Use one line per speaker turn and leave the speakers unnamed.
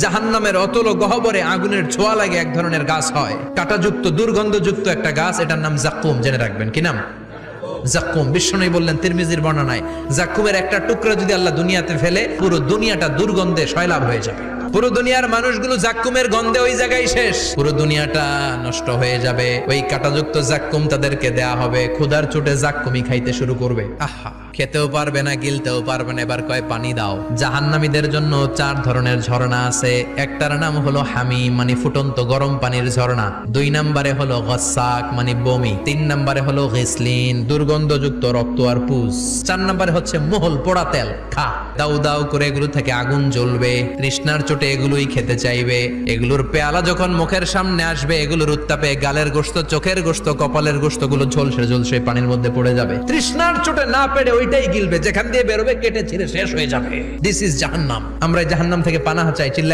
জাহান্নামের অতল গহ্বরে আগুনের ছোঁয়া লাগে এক ধরনের গাছ হয়, কাঁটাযুক্ত দুর্গন্ধযুক্ত একটা গাছ, এটার নাম জাক্কুম। জেনে রাখবেন। কি নাম? জাক্কুম। বিশ্বনবী বললেন তিরমিজির বর্ণনায়, জাক্কুমের একটা টুকরা যদি আল্লাহ দুনিয়াতে ফেলে, পুরো দুনিয়াটা দুর্গন্ধে সয়লাব হয়ে যাবে। পুরো দুনিয়ার মানুষগুলো জাক্কুমের গন্ধে ওই জায়গায় শেষ, পুরো দুনিয়াটা নষ্ট হয়ে যাবে। ওই কাঁটাযুক্ত জাক্কুম তাদেরকে দেয়া হবে, ক্ষুধার চোটে জাক্কুমই খাইতে শুরু করবে। আহা, খেতেও পারবে না, গিলতেও পারবে না, এবার কয় পানি দাও। জাহান্নামীদের জন্য 4 ধরনের ঝর্ণা আছে। একটার নাম হলো হামিম, মানে ফুটন্ত গরম পানির ঝর্ণা। 2 নম্বরে হলো গসাক, মানে বমি। 3 নম্বরে হলো গিসলিন, দুর্গন্ধযুক্ত রক্ত আর পুজ। 4 নম্বরে হচ্ছে মোহল, পোড়া তেল। খা, দাউ দাউ করে এগুলো থেকে আগুন জ্বলবে, তৃষ্ণার চোটে এগুলোই খেতে চাইবে। এগুলোর পেয়ালা যখন মুখের সামনে আসবে, এগুলোর উত্তাপে গালের গোশত, চোখের গোশত, কপালের গোশত গুলো ঝলসে ঝলসে পানির মধ্যে পড়ে যাবে। তৃষ্ণার চোটে না পেরে ওইটাই গিলবে, যেখান দিয়ে বেরোবে কেটে ছিঁড়ে শেষ হয়ে যাবে। দিস ইজ জাহান্নাম। আমরা জাহান্নাম থেকে পানাহ চাই। চিল্লা